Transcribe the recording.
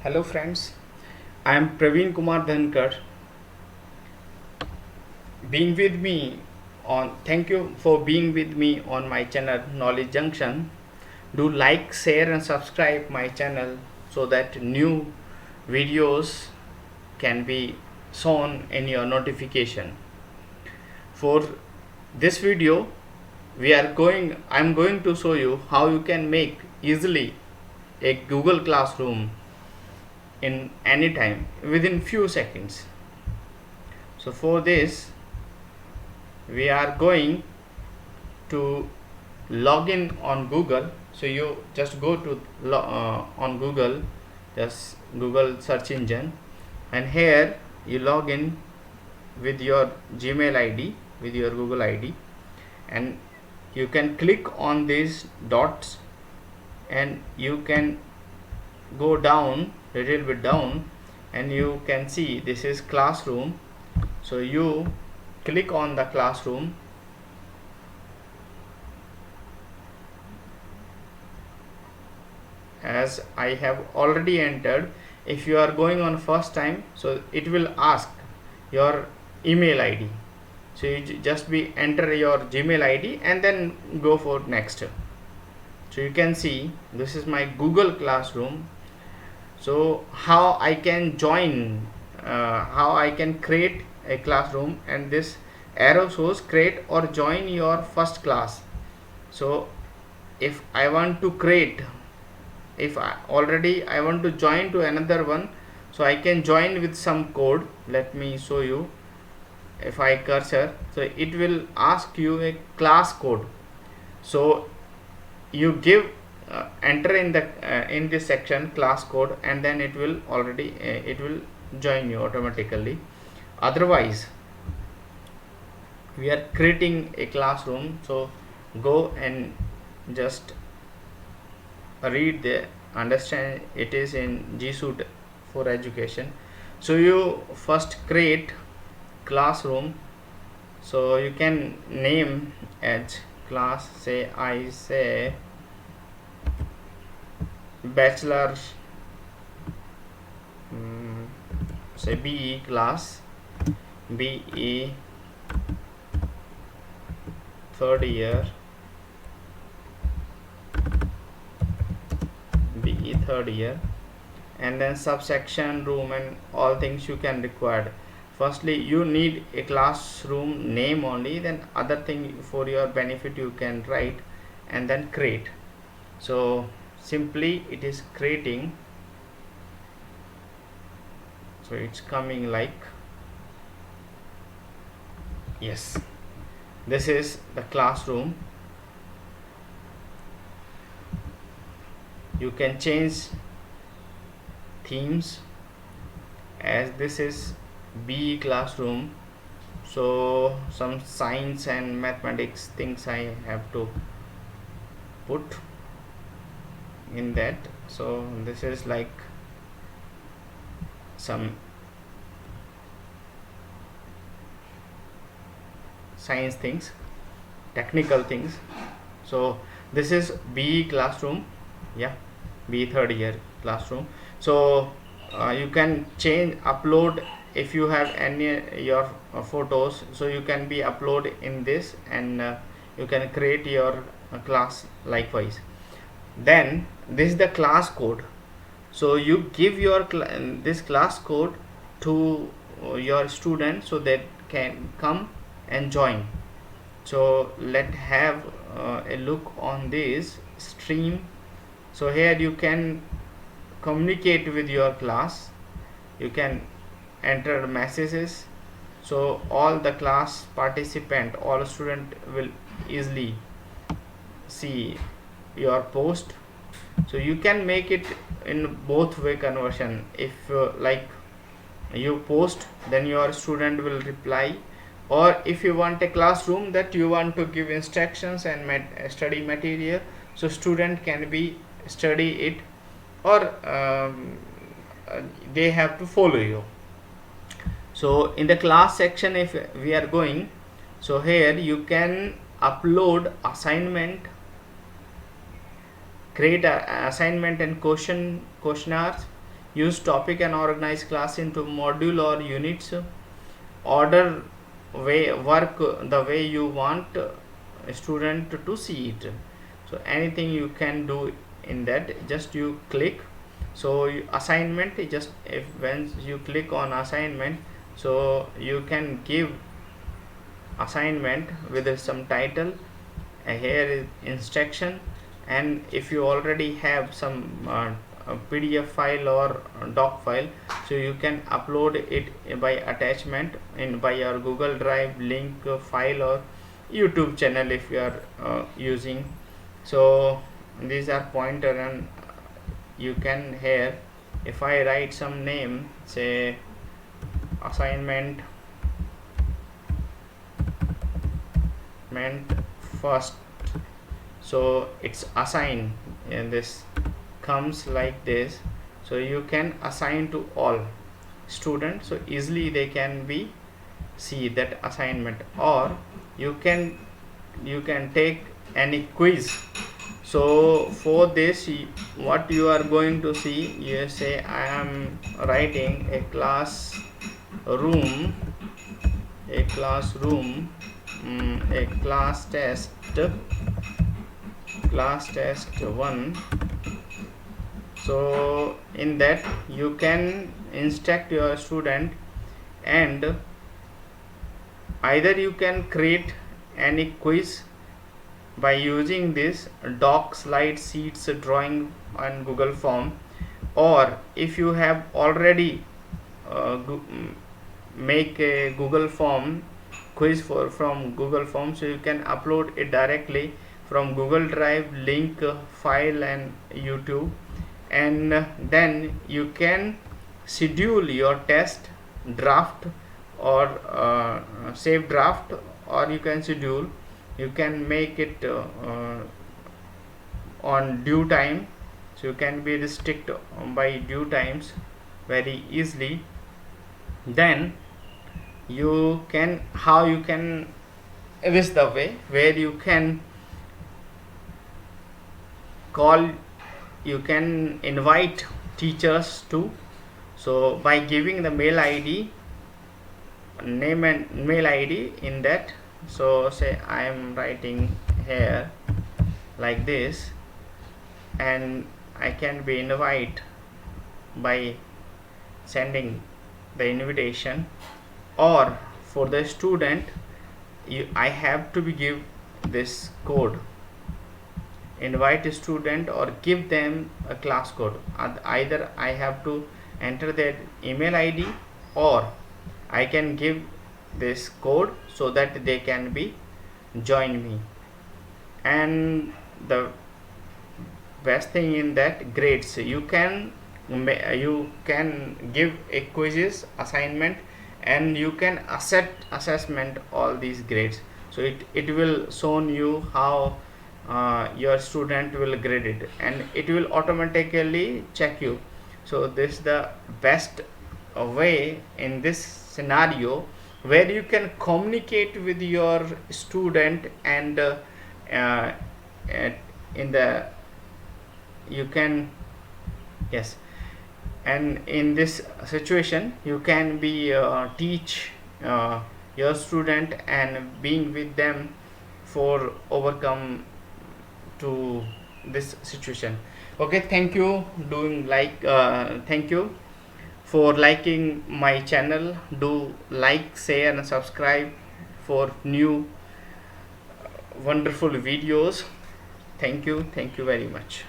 Hello friends, I am Praveen Kumar Dhankar. Thank you for being with me on my channel Knowledge Junction. Do like, share and subscribe my channel so that new videos can be shown in your notification. For this video, I'm going to show you how you can make easily a Google Classroom in any time within few seconds. So for this we are going to log in on Google. So you just go to on Google, just Google search engine, and here you log in with your Gmail ID, with your Google ID, and you can click on these dots and you can go down a little bit down and you can see this is classroom. So you click on the classroom as I have already entered. If you are going on first time, so it will ask your email ID, so you just be enter your Gmail ID and then go for next. So you can see this is my Google Classroom. So how I can join, how I can create a classroom, and this arrow shows create or join your first class. So if I want to create, if I want to join to another one, so I can join with some code. Let me show you. If I cursor, so it will ask you a class code. So you give enter in this section class code, and then it will join you automatically. Otherwise we are creating a classroom, so go and just read the understand. It is in G Suite for education. So you first create classroom, so you can name as class, say I say bachelor, say BE class, BE third year, BE third year, and then subsection, room, and all things you can require. Firstly you need a classroom name only, then other thing for your benefit you can write, and then create. So simply it is creating. So it's coming like, yes, this is the classroom. You can change themes, as this is BE classroom, so some science and mathematics things I have to put in that. So this is like some science things, technical things. So this is BE classroom, yeah, BE third year classroom. So you can change, upload if you have any your photos, so you can be upload in this, and you can create your class likewise. Then this is the class code. So you give your this class code to your student, so that can come and join. So let's have a look on this stream. So here you can communicate with your class, you can enter messages, so all the class participant, all student will easily see your post. So you can make it in both way conversion. If like you post, then your student will reply, or if you want a classroom that you want to give instructions and study material, so student can be study it, or they have to follow you. So in the class section, if we are going, so here you can upload assignment, create a assignment and questionnaires. use topic and organize class into module or units, order work the way you want a student to see it. So anything you can do in that, just you click. So assignment, just if when you click on assignment, so you can give assignment with some title, here is instruction, and if you already have some PDF file or doc file, so you can upload it by attachment in by your Google Drive link file or YouTube channel if you are using. So these are pointer, and you can here, if I write some name, say assignment first, so it's assign, and this comes like this. So you can assign to all students, so easily they can be see that assignment, or you can take any quiz. So for this, what you are going to see, you say I am writing a classroom, a class test 1. So in that you can instruct your student, and either you can create any quiz by using this doc, slide, sheets, drawing and Google form, or if you have already make a Google form quiz from Google form, so you can upload it directly from Google Drive link file and YouTube, and then you can schedule your test draft or save draft, or you can schedule, you can make it on due time, so you can be restrict by due times very easily. Then you can, how you can, this is the way where you can call, you can invite teachers to, so by giving the mail ID, name and mail ID in that. So say I am writing here like this, and I can be invite by sending the invitation, or for the student I have to be give this code, invite a student or give them a class code. Either I have to enter their email ID, or I can give this code so that they can be join me. And the best thing in that, grades, you can give a quizzes, assignment, and you can assessment all these grades. So it will show you how your student will grade it, and it will automatically check you. So this is the best way in this scenario, where you can communicate with your student, and in the you can, yes, and in this situation you can be teach your student and being with them for overcome to this situation. Okay, thank you doing like thank you for liking my channel. Do like, share and subscribe for new wonderful videos. Thank you very much.